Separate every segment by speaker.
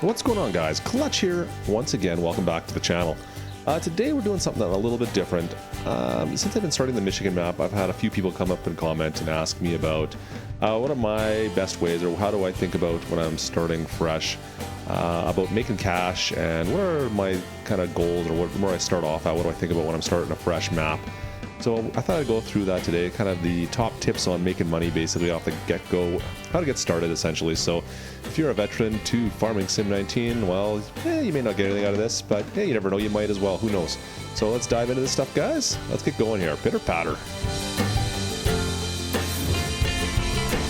Speaker 1: What's going on, guys? Klutch here once again. Welcome back to the channel. Today we're doing something a little bit different. Since I've been starting the Michigan map, I've had a few people come up and comment and ask me about what are my best ways, or how do I think about when I'm starting fresh, about making cash, and what are my kind of goals, or where I start off at, what do I think about when I'm starting a fresh map. So I thought I'd go through that today, kind of the top tips on making money basically off the get-go, how to get started essentially. So if you're a veteran to farming Sim 19, well, you may not get anything out of this, but hey, you never know, you might as well, who knows. So let's dive into this stuff, guys. Let's get going here. Pitter patter.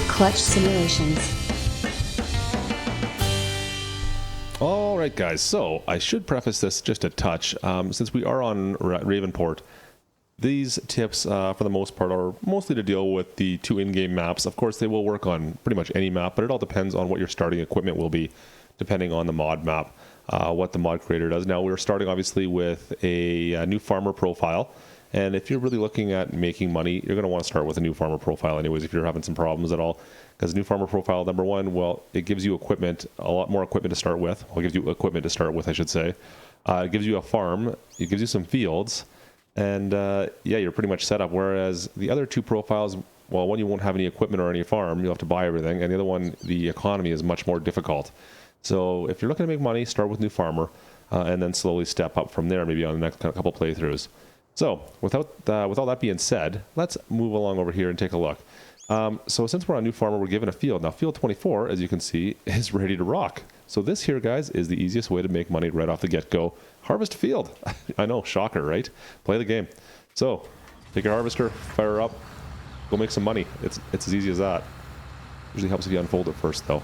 Speaker 2: Klutch simulations.
Speaker 1: Alright guys, so I should preface this just a touch. Since we are on Ravenport, these tips, for the most part, are mostly to deal with the two in-game maps. Of course, they will work on pretty much any map, but it all depends on what your starting equipment will be, depending on the mod map, what the mod creator does. Now, we're starting, obviously, with a new farmer profile, and if you're really looking at making money, you're going to want to start with a new farmer profile anyways, if you're having some problems at all, because new farmer profile, number one, well, it gives you equipment, a lot more equipment to start with. Well, it gives you equipment to start with, I should say. It gives you a farm, it gives you some fields, and yeah, you're pretty much set up. Whereas the other two profiles, well, one, you won't have any equipment or any farm, you'll have to buy everything, and the other one, the economy is much more difficult. So if you're looking to make money, start with new farmer, and then slowly step up from there, maybe on the next couple playthroughs. So with all that being said, let's move along over here and take a look. So since we're on new farmer, we're given a field. Now field 24, as you can see, is ready to rock. So this here, guys, is the easiest way to make money right off the get-go. Harvest field. I know, shocker, right? Play the game. So take your harvester, fire her up, go make some money. It's as easy as that. Usually helps if you unfold it first, though.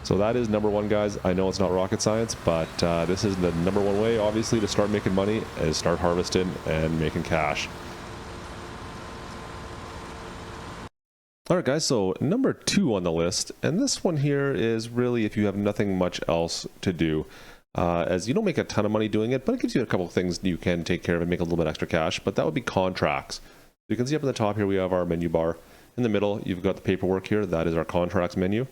Speaker 1: So that is number one, guys. I know it's not rocket science, but this is the number one way, obviously, to start making money, is start harvesting and making cash. Alright guys, so number two on the list, and this one here is really if you have nothing much else to do, as you don't make a ton of money doing it, but it gives you a couple of things you can take care of and make a little bit extra cash, but that would be contracts. So you can see up in the top here we have our menu bar. In the middle you've got the paperwork here, that is our contracts menu.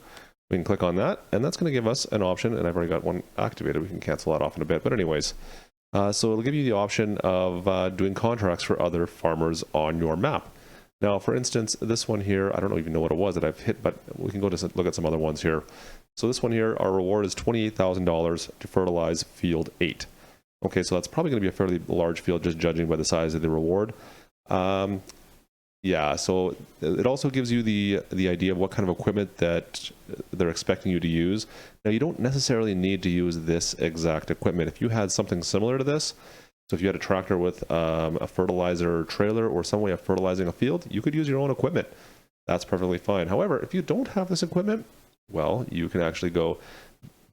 Speaker 1: We can click on that, and that's going to give us an option, and I've already got one activated, we can cancel that off in a bit, but anyways. So it'll give you the option of doing contracts for other farmers on your map. Now, for instance, this one here, I don't even know what it was that I've hit, but we can go to look at some other ones here. So this one here, our reward is $28,000 to fertilize field 8. Okay, so that's probably going to be a fairly large field, just judging by the size of the reward. Yeah, so it also gives you the idea of what kind of equipment that they're expecting you to use. Now, you don't necessarily need to use this exact equipment. If you had something similar to this, so if you had a tractor with a fertilizer trailer or some way of fertilizing a field, you could use your own equipment. That's perfectly fine. However, if you don't have this equipment, well, you can actually go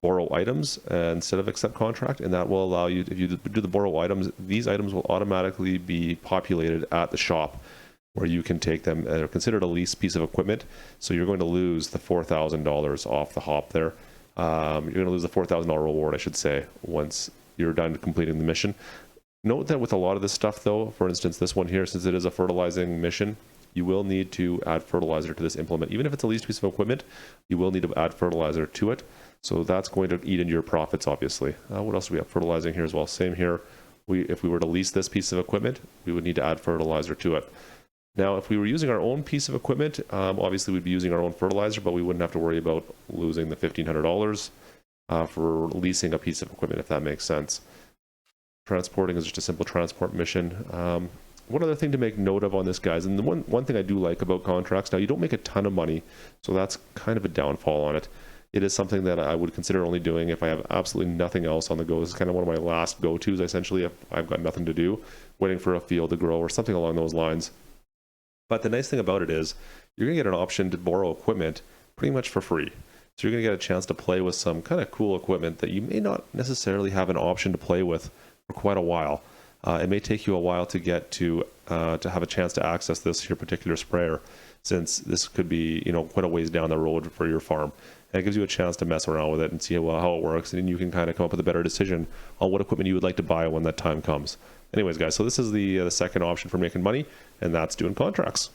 Speaker 1: borrow items instead of accept contract, and that will allow you, if you do the borrow items, these items will automatically be populated at the shop where you can take them. They're considered a lease piece of equipment, so you're going to lose the $4,000 off the hop there. You're going to lose the $4,000 reward, I should say, once you're done completing the mission. Note that with a lot of this stuff, though, for instance, this one here, since it is a fertilizing mission, you will need to add fertilizer to this implement. Even if it's a leased piece of equipment, you will need to add fertilizer to it. So that's going to eat into your profits, obviously. What else do we have? Fertilizing here as well. Same here. If we were to lease this piece of equipment, we would need to add fertilizer to it. Now, if we were using our own piece of equipment, obviously we'd be using our own fertilizer, but we wouldn't have to worry about losing the $1,500 for leasing a piece of equipment, if that makes sense. Transporting is just a simple transport mission. One other thing to make note of on this, guys, and the one thing I do like about contracts, now you don't make a ton of money, so that's kind of a downfall on it. It is something that I would consider only doing if I have absolutely nothing else on the go. This is kind of one of my last go-tos, essentially, if I've got nothing to do, waiting for a field to grow or something along those lines. But the nice thing about it is you're going to get an option to borrow equipment pretty much for free. So you're going to get a chance to play with some kind of cool equipment that you may not necessarily have an option to play with for quite a while. It may take you a while to get to have a chance to access this here particular sprayer, since this could be, you know, quite a ways down the road for your farm. And it gives you a chance to mess around with it and see how it works, and then you can kind of come up with a better decision on what equipment you would like to buy when that time comes. Anyways, guys, so this is the second option for making money, and that's doing contracts.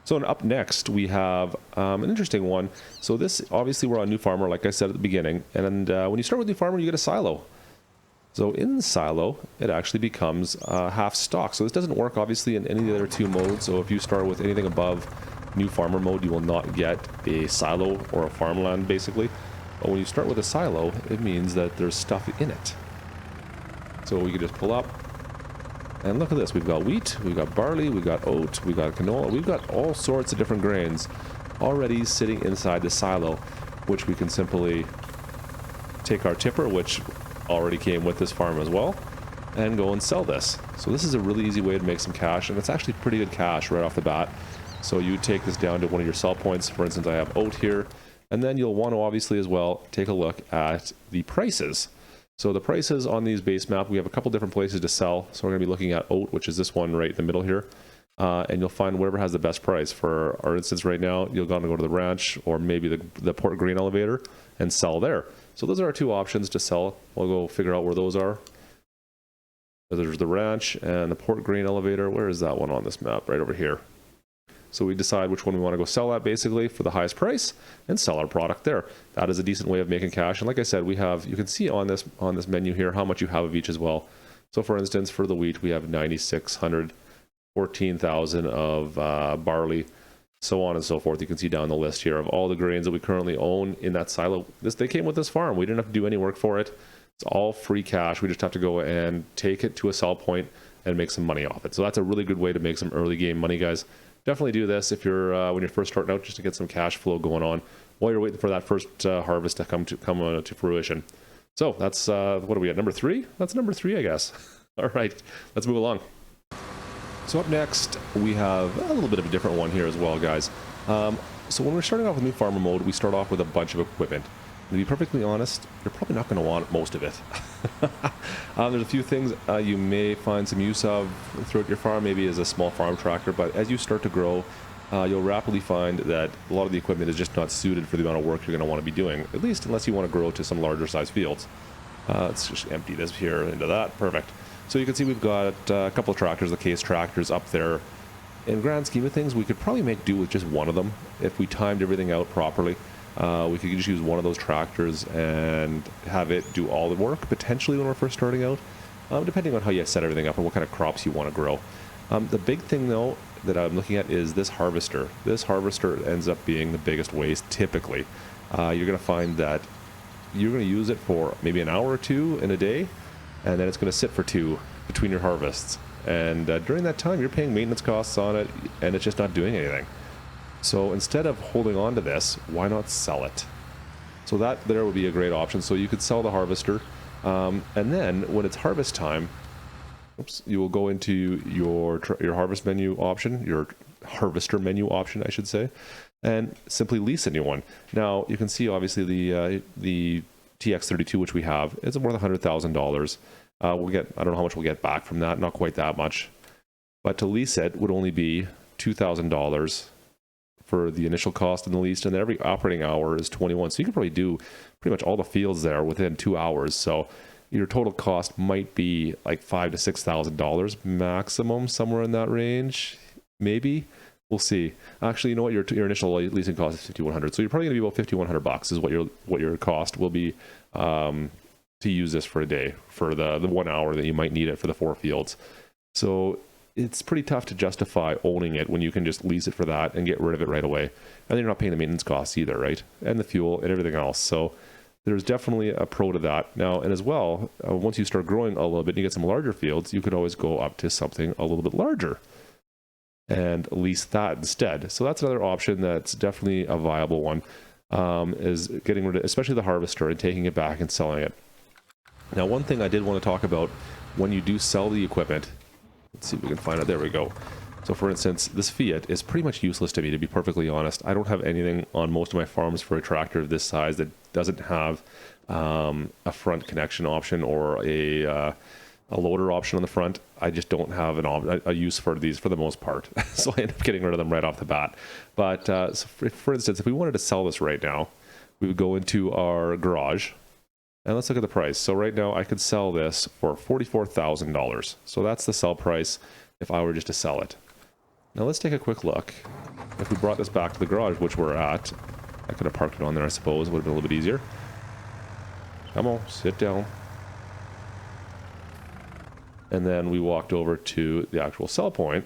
Speaker 1: So up next, we have an interesting one. So this, obviously, we're on New Farmer, like I said at the beginning. And when you start with New Farmer, you get a silo. So in the silo, it actually becomes half stock. So this doesn't work, obviously, in any of the other two modes. So if you start with anything above New Farmer mode, you will not get a silo or a farmland, basically. But when you start with a silo, it means that there's stuff in it. So we can just pull up. And look at this, we've got wheat, we've got barley, we've got oat, we've got canola, we've got all sorts of different grains already sitting inside the silo, which we can simply take our tipper, which already came with this farm as well, and go and sell this. So this is a really easy way to make some cash, and it's actually pretty good cash right off the bat. So you take this down to one of your sell points. For instance, I have oat here, and then you'll want to obviously as well take a look at the prices. So the prices on these base map, we have a couple different places to sell. So we're going to be looking at oat, which is this one right in the middle here. And you'll find whatever has the best price. For our instance right now, you'll want to go to the ranch or maybe the port grain elevator and sell there. So those are our two options to sell. We'll go figure out where those are. So there's the ranch and the port grain elevator. Where is that one on this map? Right over here. So we decide which one we want to go sell at, basically, for the highest price, and sell our product there. That is a decent way of making cash. And like I said, we have, you can see on this menu here how much you have of each as well. So for instance, for the wheat, we have 9,600, 14,000 of barley, so on and so forth. You can see down the list here of all the grains that we currently own in that silo. They came with this farm. We didn't have to do any work for it. It's all free cash. We just have to go and take it to a sell point and make some money off it. So that's a really good way to make some early game money, guys. Definitely do this if you're when you're first starting out, just to get some cash flow going on while you're waiting for that first harvest to come to fruition. So that's what are we at, number 3? That's number 3, I guess. All right, let's move along. So up next, we have a little bit of a different one here as well, guys. So when we're starting off with New Farmer mode, we start off with a bunch of equipment. To be perfectly honest, you're probably not going to want most of it. There's a few things you may find some use of throughout your farm, maybe as a small farm tractor, but as you start to grow, you'll rapidly find that a lot of the equipment is just not suited for the amount of work you're going to want to be doing, at least unless you want to grow to some larger size fields. Let's just empty this here into that. Perfect. So you can see we've got a couple of tractors, the case tractors up there. In grand scheme of things, we could probably make do with just one of them if we timed everything out properly. We could just use one of those tractors and have it do all the work, potentially when we're first starting out, depending on how you set everything up and what kind of crops you want to grow. The big thing, though, that I'm looking at is this harvester. This harvester ends up being the biggest waste, typically. You're going to find that you're going to use it for maybe an hour or two in a day, and then it's going to sit for 2 between your harvests. And during that time, you're paying maintenance costs on it, and it's just not doing anything. So instead of holding on to this, why not sell it? So that there would be a great option. So you could sell the harvester, and then when it's harvest time, you will go into your harvest menu option, your harvester menu option, I should say, and simply lease a new one. Now you can see obviously the TX32, which we have, it's worth $100,000. We'll get, I don't know how much we'll get back from that, not quite that much, but to lease it would only be $2,000 for the initial cost and the lease, and then every operating hour is 21. So you can probably do pretty much all the fields there within 2 hours. So your total cost might be like $5,000 to $6,000 maximum, somewhere in that range, maybe. We'll see. Actually, you know what? Your initial leasing cost is $5,100. So you're probably going to be about $5,100 is what your cost will be to use this for a day, for the 1 hour that you might need it for the 4 fields. So it's pretty tough to justify owning it when you can just lease it for that and get rid of it right away. And then you're not paying the maintenance costs either, right? And the fuel and everything else. So there's definitely a pro to that. Now, and as well, once you start growing a little bit and you get some larger fields, you could always go up to something a little bit larger and lease that instead. So that's another option that's definitely a viable one, is getting rid of, especially the harvester, and taking it back and selling it. Now, one thing I did want to talk about when you do sell the equipment, let's see if we can find it. There we go. So for instance, this Fiat is pretty much useless to me, to be perfectly honest. I don't have anything on most of my farms for a tractor of this size that doesn't have a front connection option or a loader option on the front. I just don't have a use for these for the most part. So I end up getting rid of them right off the bat. But so for instance, if we wanted to sell this right now, we would go into our garage. And let's look at the price. So right now I could sell this for $44,000. So that's the sell price if I were just to sell it. Now let's take a quick look. If we brought this back to the garage, which we're at, I could have parked it on there, I suppose. It would have been a little bit easier. Come on, sit down. And then we walked over to the actual sell point.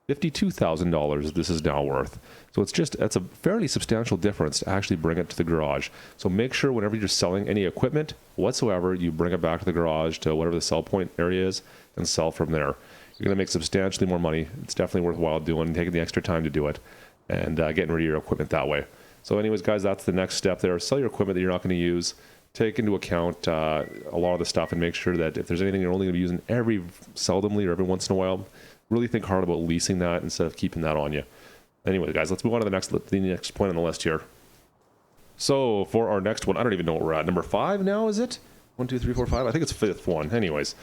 Speaker 1: $52,000 this is now worth. So that's a fairly substantial difference to actually bring it to the garage. So make sure whenever you're selling any equipment whatsoever, you bring it back to the garage to whatever the sell point area is and sell from there. You're going to make substantially more money. It's definitely worthwhile doing, taking the extra time to do it and getting rid of your equipment that way. So anyways, guys, that's the next step there. Sell your equipment that you're not going to use. Take into account a lot of the stuff and make sure that if there's anything you're only going to be using every seldomly or every once in a while, really think hard about leasing that instead of keeping that on you. Anyway, guys, let's move on to the next point on the list here. So for our next one, I don't even know what we're at. Number 5 now, is it? 1, 2, 3, 4, 5. I think it's 5th one. Anyways,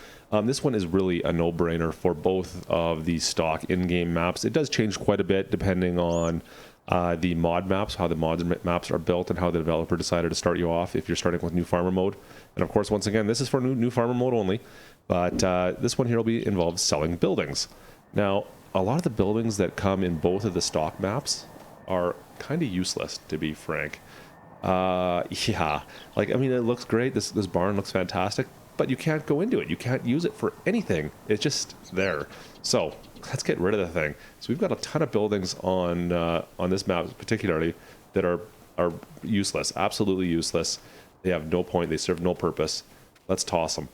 Speaker 1: this one is really a no-brainer for both of the stock in-game maps. It does change quite a bit depending on the mod maps, how the mod maps are built, and how the developer decided to start you off if you're starting with new farmer mode. And of course, once again, this is for new farmer mode only. But this one here will involve selling buildings. Now, a lot of the buildings that come in both of the stock maps are kind of useless, to be frank. Yeah, like, I mean, it looks great. This barn looks fantastic, but you can't go into it. You can't use it for anything. It's just there. So let's get rid of the thing. So we've got a ton of buildings on this map particularly that are useless, absolutely useless. They have no point. They serve no purpose. Let's toss them.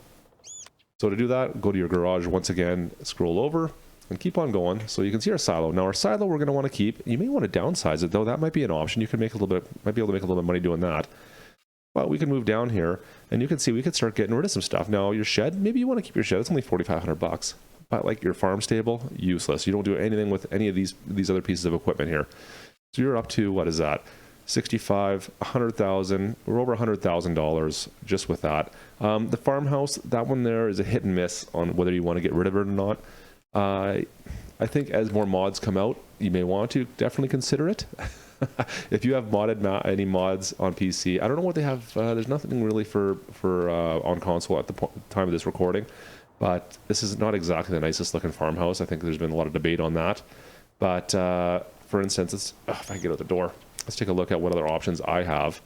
Speaker 1: So to do that, go to your garage once again, scroll over, and keep on going. So you can see our silo. Now our silo we're going to want to keep. You may want to downsize it though. That might be an option. You can might be able to make a little bit of money doing that. But we can move down here, and you can see we could start getting rid of some stuff. Now your shed, maybe you want to keep your shed. It's only $4,500. But like your farm stable, useless. You don't do anything with any of these other pieces of equipment here. So you're up to, what is that? 65, 100,000. We're over $100,000 just with that. The farmhouse, that one there is a hit and miss on whether you want to get rid of it or not. I think as more mods come out, you may want to definitely consider it. If you have modded any mods on PC, I don't know what they have. There's nothing really for on console at the time of this recording, but this is not exactly the nicest looking farmhouse. I think there's been a lot of debate on that. But for instance, if I get out the door, let's take a look at what other options I have.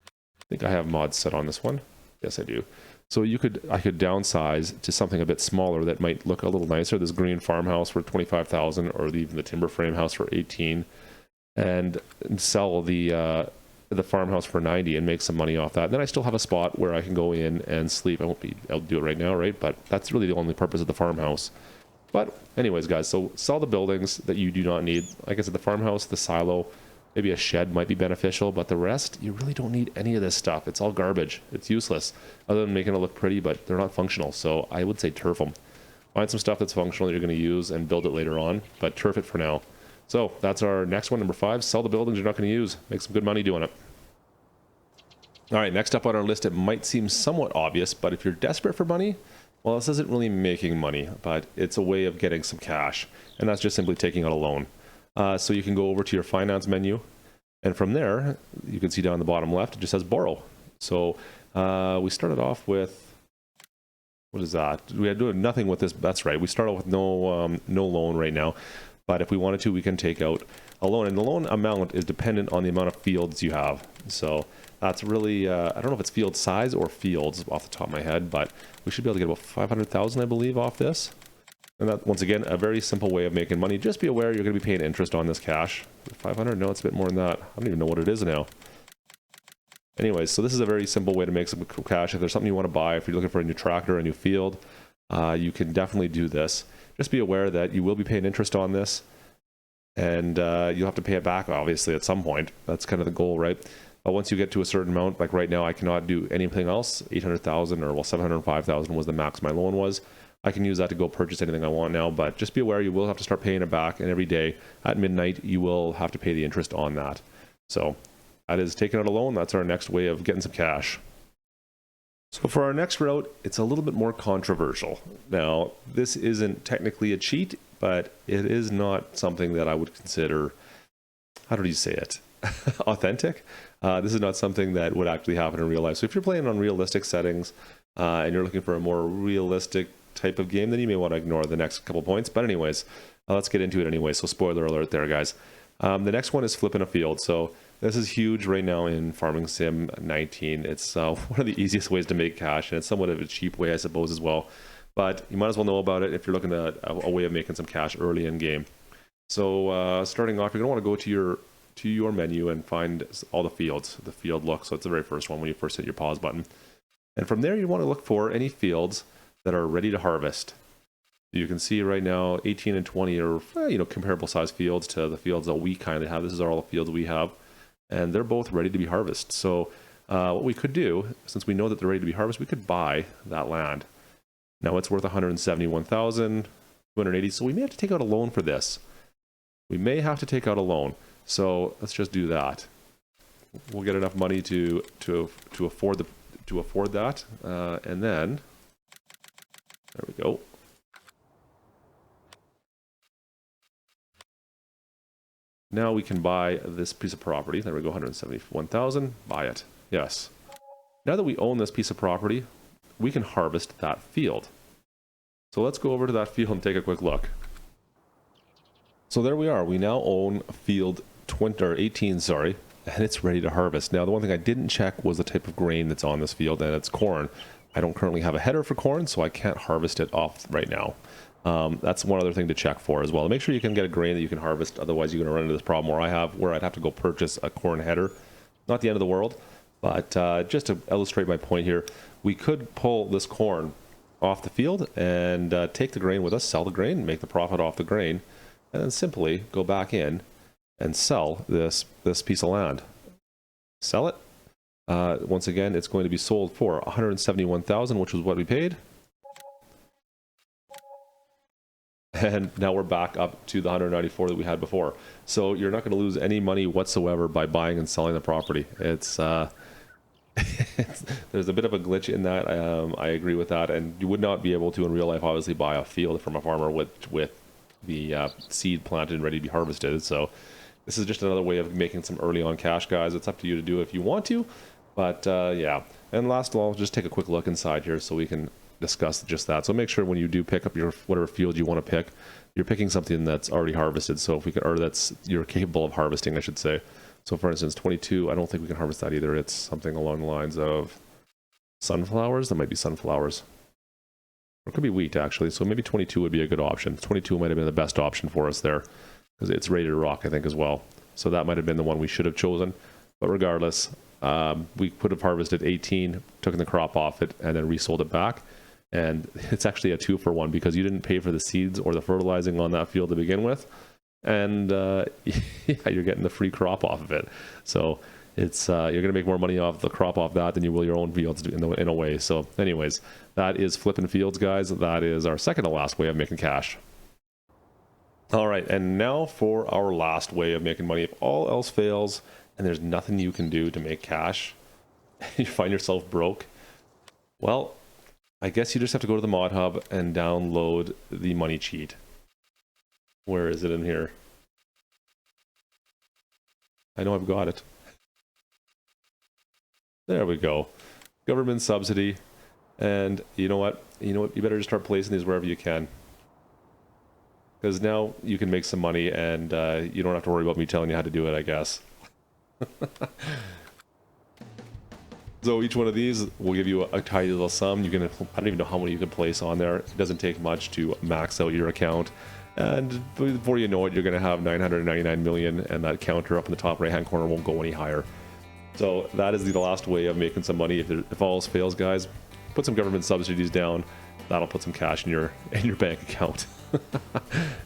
Speaker 1: I think I have mods set on this one. Yes, I do. So I could downsize to something a bit smaller that might look a little nicer. This green farmhouse for 25,000, or even the timber frame house for 18, and sell the farmhouse for 90 and make some money off that. And then I still have a spot where I can go in and sleep. I won't be able to do it right now, right? But that's really the only purpose of the farmhouse. But anyways, guys, so sell the buildings that you do not need. Like I said, the farmhouse, the silo, maybe a shed might be beneficial, but the rest, you really don't need any of this stuff. It's all garbage. It's useless, other than making it look pretty, but they're not functional. So I would say turf them. Find some stuff that's functional that you're going to use and build it later on, but turf it for now. So that's our next one, number 5. Sell the buildings you're not going to use. Make some good money doing it. All right, next up on our list, it might seem somewhat obvious, but if you're desperate for money, well, this isn't really making money, but it's a way of getting some cash, and that's just simply taking out a loan. So you can go over to your finance menu, and from there, you can see down the bottom left, it just says borrow. So we started off with, what is that? We had doing nothing with this. That's right. We started with no loan right now, but if we wanted to, we can take out a loan, and the loan amount is dependent on the amount of fields you have. So that's really, I don't know if it's field size or fields off the top of my head, but we should be able to get about 500,000, I believe, off this. And that, once again, a very simple way of making money. Just be aware you're going to be paying interest on this cash. 500? No, it's a bit more than that. I don't even know what it is now. Anyways, so this is a very simple way to make some cash. If there's something you want to buy, if you're looking for a new tractor, a new field, you can definitely do this. Just be aware that you will be paying interest on this, and you'll have to pay it back, obviously, at some point. That's kind of the goal, right? But once you get to a certain amount, like right now, I cannot do anything else. 800,000, or well, 705,000 was the max my loan was. I can use that to go purchase anything I want now, but just be aware you will have to start paying it back, and every day at midnight you will have to pay the interest on that. So that is taking out a loan. That's our next way of getting some cash. So for our next route, it's a little bit more controversial. Now, this isn't technically a cheat, but it is not something that I would consider, how do you say it, authentic. This is not something that would actually happen in real life. So if you're playing on realistic settings and you're looking for a more realistic type of game, then you may want to ignore the next couple points. But anyways, Let's get into it anyway. So spoiler alert there, guys. The next one is flipping a field. So this is huge right now in Farming Sim 19. It's one of the easiest ways to make cash, and it's somewhat of a cheap way, I suppose, as well. But you might as well know about it if you're looking at a way of making some cash early in game. So starting off, you're going to want to go to your menu and find all the fields, the field look. So it's the very first one when you first hit your pause button. And from there, you want to look for any fields that are ready to harvest. You can see right now 18 and 20 are comparable size fields to the fields that we kind of have. This is all the fields we have, and they're both ready to be harvested. So what we could do, since we know that they're ready to be harvested, we could buy that land. Now it's worth 171,280. So we may have to take out a loan for this. We may have to take out a loan. So let's just do that. We'll get enough money to afford that, and then there we go. Now we can buy this piece of property. There we go, 171,000. Buy it. Yes. Now that we own this piece of property, we can harvest that field. So let's go over to that field and take a quick look. So there we are. We now own field 18, sorry, and it's ready to harvest. Now the one thing I didn't check was the type of grain that's on this field, and it's corn. I don't currently have a header for corn, so I can't harvest it off right now. That's one other thing to check for as well. Make sure you can get a grain that you can harvest, otherwise you're going to run into this problem where I'd have to go purchase a corn header. Not the end of the world, but just to illustrate my point here, we could pull this corn off the field and take the grain with us, sell the grain, make the profit off the grain, and then simply go back in and sell this piece of land. Sell it. Once again, it's going to be sold for 171,000, which was what we paid. And now we're back up to the 194 that we had before. So you're not going to lose any money whatsoever by buying and selling the property. It's there's a bit of a glitch in that. I agree with that, and you would not be able to in real life obviously buy a field from a farmer with the seed planted and ready to be harvested. So this is just another way of making some early on cash, guys. It's up to you to do if you want to, but yeah. And last of all, just take a quick look inside here so we can discuss just that. So make sure when you do pick up your whatever field you want to pick, you're picking something that's already harvested. So if we could, or that's you're capable of harvesting, I should say. So for instance, 22, I don't think we can harvest that either. It's something along the lines of sunflowers. That might be sunflowers. Or it could be wheat, actually. So maybe 22 would be a good option. 22 might have been the best option for us there, because it's ready to rock, I think, as well. So that might have been the one we should have chosen. But regardless, we could have harvested 18, taken the crop off it, and then resold it back. And it's actually a 2-for-1 because you didn't pay for the seeds or the fertilizing on that field to begin with. And yeah, you're getting the free crop off of it. So it's you're going to make more money off the crop off that than you will your own fields in a way. So anyways, that is flipping fields, guys. That is our second to last way of making cash. All right, and now for our last way of making money. If all else fails and there's nothing you can do to make cash, you find yourself broke, well, I guess you just have to go to the mod hub and download the money cheat. Where is it in here? I know I've got it. There we go. Government subsidy. And you know what? You better just start placing these wherever you can. Because now you can make some money and you don't have to worry about me telling you how to do it, I guess. So each one of these will give you a tiny little sum. I don't even know how many you can place on there. It doesn't take much to max out your account. And before you know it, you're going to have 999 million, and that counter up in the top right-hand corner won't go any higher. So that is the last way of making some money. If all else fails, guys, put some government subsidies down. That'll put some cash in your bank account.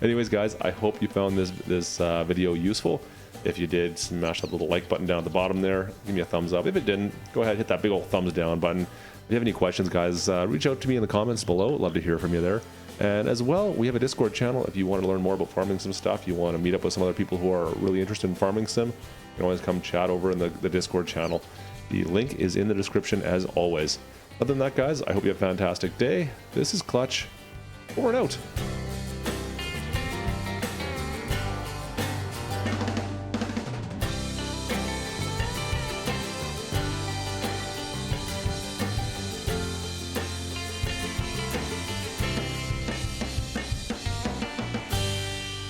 Speaker 1: Anyways, guys, I hope you found this video useful. If you did, smash that little like button down at the bottom there. Give me a thumbs up. If it didn't, go ahead, hit that big old thumbs down button. If you have any questions, guys, reach out to me in the comments below. I'd love to hear from you there. And as well, we have a Discord channel. If you want to learn more about farming sim stuff, you want to meet up with some other people who are really interested in farming sim, you can always come chat over in the Discord channel. The link is in the description as always. Other than that, guys, I hope you have a fantastic day. This is Klutch. Over and out.